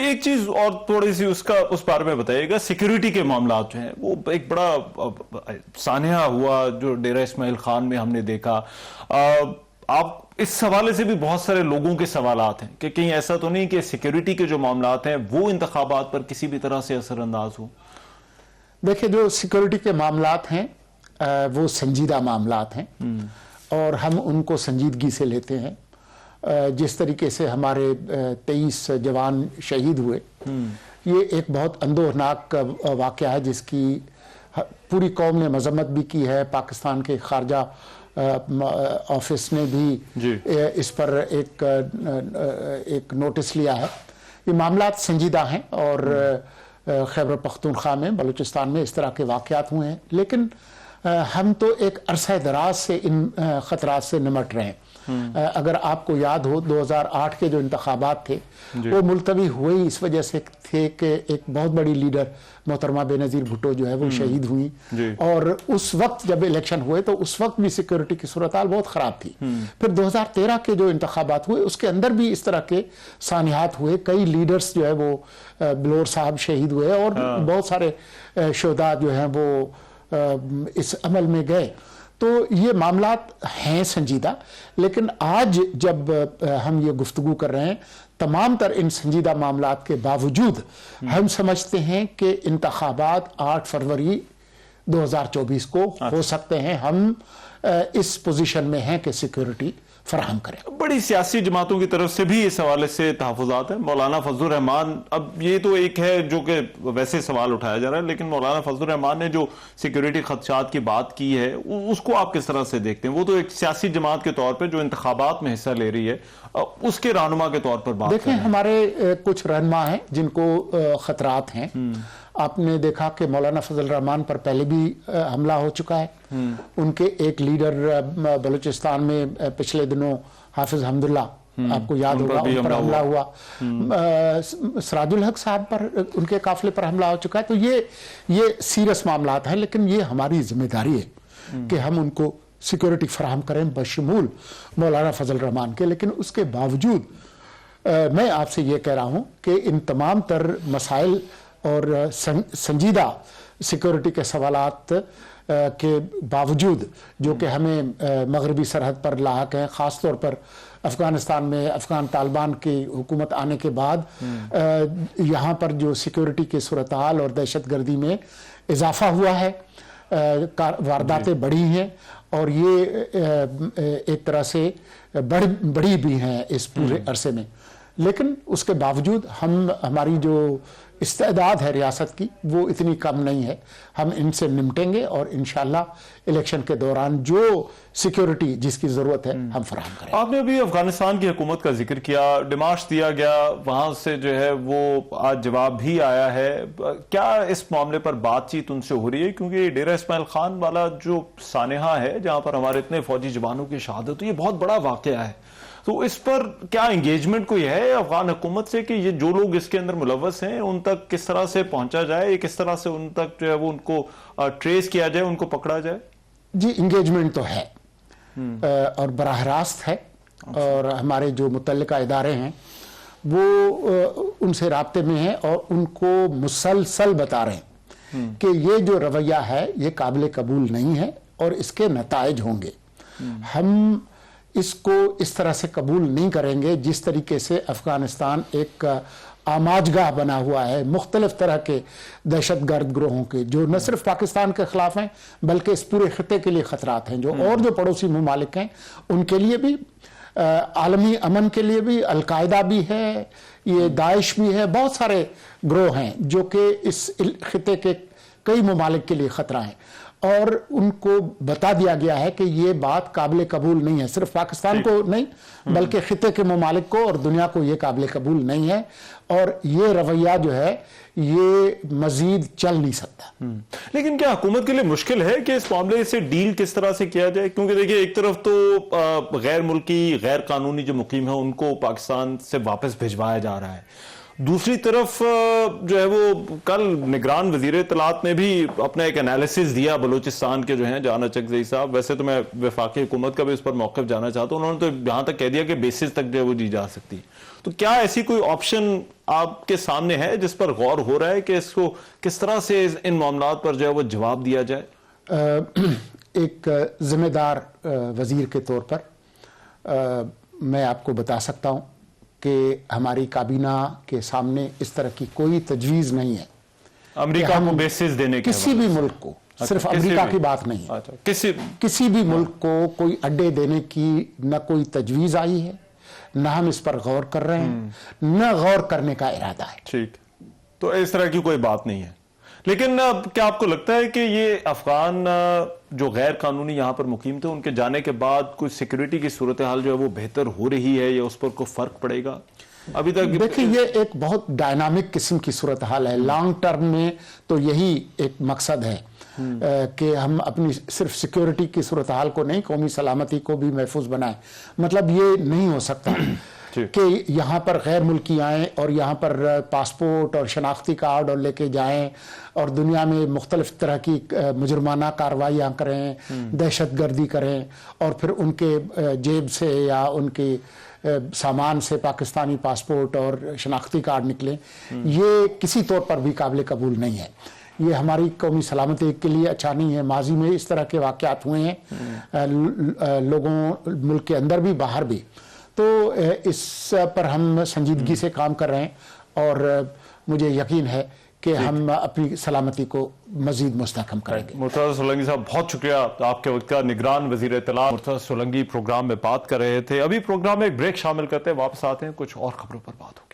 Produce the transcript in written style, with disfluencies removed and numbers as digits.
ایک چیز اور تھوڑی سی اس بارے میں بتائیے گا، سیکیورٹی کے معاملات جو ہیں وہ ایک بڑا سانحہ ہوا جو ڈیرہ اسماعیل خان میں ہم نے دیکھا. آپ اس حوالے سے بھی بہت سارے لوگوں کے سوالات ہیں کہ کہیں ایسا تو نہیں کہ سیکیورٹی کے جو معاملات ہیں وہ انتخابات پر کسی بھی طرح سے اثر انداز ہو؟ دیکھیں، جو سیکیورٹی کے معاملات ہیں وہ سنجیدہ معاملات ہیں اور ہم ان کو سنجیدگی سے لیتے ہیں. جس طریقے سے ہمارے 23 جوان شہید ہوئے، یہ ایک بہت اندوہناک واقعہ ہے جس کی پوری قوم نے مذمت بھی کی ہے. پاکستان کے خارجہ آفس نے بھی اس پر ایک نوٹس لیا ہے. یہ معاملات سنجیدہ ہیں اور خیبر پختونخوا میں، بلوچستان میں اس طرح کے واقعات ہوئے ہیں، لیکن ہم تو ایک عرصہ دراز سے ان خطرات سے نمٹ رہے ہیں. اگر آپ کو یاد ہو 2008 کے جو انتخابات تھے وہ ملتوی ہوئے اس وجہ سے تھے کہ ایک بہت بڑی لیڈر محترمہ بے نظیر بھٹو جو ہے وہ شہید ہوئی، اور اس وقت جب الیکشن ہوئے تو اس وقت بھی سیکیورٹی کی صورتحال بہت خراب تھی. پھر 2013 کے جو انتخابات ہوئے اس کے اندر بھی اس طرح کے سانحات ہوئے. کئی لیڈرز جو ہے وہ بلور صاحب شہید ہوئے اور بہت سارے شہداء جو ہیں وہ اس عمل میں گئے. تو یہ معاملات ہیں سنجیدہ، لیکن آج جب ہم یہ گفتگو کر رہے ہیں تمام تر ان سنجیدہ معاملات کے باوجود ہم سمجھتے ہیں کہ انتخابات 8 فروری 2024 کو ہو سکتے ہیں. ہم اس پوزیشن میں ہیں کہ سیکیورٹی فراہم کریں. بڑی سیاسی جماعتوں کی طرف سے بھی اس حوالے سے تحفظات ہیں. مولانا فضل الرحمان، اب یہ تو ایک ہے جو کہ ویسے سوال اٹھایا جا رہا ہے، لیکن مولانا فضل الرحمان نے جو سیکیورٹی خدشات کی بات کی ہے اس کو آپ کس طرح سے دیکھتے ہیں؟ وہ تو ایک سیاسی جماعت کے طور پہ جو انتخابات میں حصہ لے رہی ہے اس کے رہنما کے طور پر بات دیکھیں، ہمارے کچھ رہنما ہیں جن کو خطرات ہیں. آپ نے دیکھا کہ مولانا فضل الرحمان پر پہلے بھی حملہ ہو چکا ہے. ان کے ایک لیڈر بلوچستان میں پچھلے دنوں حافظ حمداللہ، آپ کو یاد ہوگا، ان پر حملہ ہوا. سراج الحق صاحب پر، ان کے قافلے پر حملہ ہو چکا ہے. تو یہ سیریس معاملات ہیں، لیکن یہ ہماری ذمہ داری ہے کہ ہم ان کو سیکیورٹی فراہم کریں بشمول مولانا فضل الرحمان کے. لیکن اس کے باوجود میں آپ سے یہ کہہ رہا ہوں کہ ان تمام تر مسائل اور سنجیدہ سیکیورٹی کے سوالات کے باوجود جو کہ ہمیں مغربی سرحد پر لاحق ہیں، خاص طور پر افغانستان میں افغان طالبان کی حکومت آنے کے بعد یہاں پر جو سیکیورٹی کی صورتحال اور دہشت گردی میں اضافہ ہوا ہے، وارداتیں بڑھی ہیں اور یہ ایک طرح سے بڑی بھی ہیں اس پورے عرصے میں. لیکن اس کے باوجود ہماری جو استعداد ہے ریاست کی وہ اتنی کم نہیں ہے. ہم ان سے نمٹیں گے اور انشاءاللہ الیکشن کے دوران جو سیکیورٹی جس کی ضرورت ہے ہم فراہم کریں. آپ نے ابھی افغانستان کی حکومت کا ذکر کیا، ڈیمارش دیا گیا، وہاں سے جو ہے وہ آج جواب بھی آیا ہے. کیا اس معاملے پر بات چیت ان سے ہو رہی ہے؟ کیونکہ ڈیرہ اسماعیل خان والا جو سانحہ ہے جہاں پر ہمارے اتنے فوجی جوانوں کی شہادت ہوئی، یہ بہت بڑا واقعہ ہے. تو اس پر کیا انگیجمنٹ کوئی ہے افغان حکومت سے کہ یہ جو لوگ اس کے اندر ملوث ہیں ان تک کس طرح سے پہنچا جائے، کس طرح سے ان تک جو ہے وہ ان کو ٹریس کیا جائے، ان کو پکڑا جائے؟ جی، انگیجمنٹ تو ہے اور براہ راست ہے، اور ہمارے جو متعلقہ ادارے ہیں وہ ان سے رابطے میں ہیں اور ان کو مسلسل بتا رہے ہیں کہ یہ جو رویہ ہے یہ قابل قبول نہیں ہے اور اس کے نتائج ہوں گے. ہم اس کو اس طرح سے قبول نہیں کریں گے جس طریقے سے افغانستان ایک آماج گاہ بنا ہوا ہے مختلف طرح کے دہشت گرد گروہوں کے، جو نہ صرف پاکستان کے خلاف ہیں بلکہ اس پورے خطے کے لیے خطرات ہیں، اور جو پڑوسی ممالک ہیں ان کے لیے بھی، عالمی امن کے لیے بھی. القاعدہ بھی ہے، یہ داعش بھی ہے، بہت سارے گروہ ہیں جو کہ اس خطے کے کئی ممالک کے لیے خطرہ ہیں. اور ان کو بتا دیا گیا ہے کہ یہ بات قابل قبول نہیں ہے، صرف پاکستان کو نہیں بلکہ خطے کے ممالک کو اور دنیا کو یہ قابل قبول نہیں ہے، اور یہ رویہ جو ہے یہ مزید چل نہیں سکتا. لیکن کیا حکومت کے لیے مشکل ہے کہ اس معاملے سے ڈیل کس طرح سے کیا جائے؟ کیونکہ دیکھیں، ایک طرف تو غیر ملکی غیر قانونی جو مقیم ہیں ان کو پاکستان سے واپس بھجوایا جا رہا ہے، دوسری طرف جو ہے وہ کل نگران وزیر اطلاعات نے بھی اپنا ایک انالیسز دیا بلوچستان کے جو ہیں جان اچکزئی صاحب. ویسے تو میں وفاقی حکومت کا بھی اس پر موقف جانا چاہتا ہوں، انہوں نے تو یہاں تک کہہ دیا کہ بیسز تک جو ہے وہ دی جا سکتی. تو کیا ایسی کوئی آپشن آپ کے سامنے ہے جس پر غور ہو رہا ہے کہ اس کو کس طرح سے ان معاملات پر جو ہے وہ جواب دیا جائے؟ ایک ذمہ دار وزیر کے طور پر میں آپ کو بتا سکتا ہوں کہ ہماری کابینہ کے سامنے اس طرح کی کوئی تجویز نہیں ہے امریکہ کو بیسز دینے کے کسی بھی ملک کو، صرف امریکہ کی بات نہیں ہے، کسی بھی ملک کو کوئی اڈے دینے کی نہ کوئی تجویز آئی ہے، نہ ہم اس پر غور کر رہے ہیں، نہ غور کرنے کا ارادہ ہے۔ ٹھیک، تو اس طرح کی کوئی بات نہیں ہے۔ لیکن کیا آپ کو لگتا ہے کہ یہ افغان جو غیر قانونی یہاں پر مقیم تھے ان کے جانے کے بعد کوئی سیکیورٹی کی صورتحال جو ہے وہ بہتر ہو رہی ہے یا اس پر کوئی فرق پڑے گا؟ ابھی تک دیکھیں یہ ایک بہت ڈائنامک قسم کی صورتحال ہے، لانگ ٹرم میں تو یہی ایک مقصد ہے کہ ہم اپنی صرف سیکیورٹی کی صورتحال کو نہیں، قومی سلامتی کو بھی محفوظ بنائیں۔ مطلب یہ نہیں ہو سکتا کہ یہاں پر غیر ملکی آئیں اور یہاں پر پاسپورٹ اور شناختی کارڈ اور لے کے جائیں اور دنیا میں مختلف طرح کی مجرمانہ کارروائیاں کریں، دہشت گردی کریں اور پھر ان کے جیب سے یا ان کے سامان سے پاکستانی پاسپورٹ اور شناختی کارڈ نکلیں، یہ کسی طور پر بھی قابل قبول نہیں ہے۔ یہ ہماری قومی سلامتی کے لیے اچھا نہیں ہے۔ ماضی میں اس طرح کے واقعات ہوئے ہیں لوگوں ملک کے اندر بھی باہر بھی، تو اس پر ہم سنجیدگی سے کام کر رہے ہیں اور مجھے یقین ہے کہ ہم اپنی سلامتی کو مزید مستحکم کریں گے۔ مرتضی سولنگی صاحب بہت شکریہ آپ کے وقت کا۔ نگران وزیر اطلاع مرتضی سولنگی پروگرام میں بات کر رہے تھے۔ ابھی پروگرام میں ایک بریک شامل کرتے ہیں، واپس آتے ہیں، کچھ اور خبروں پر بات ہوگی۔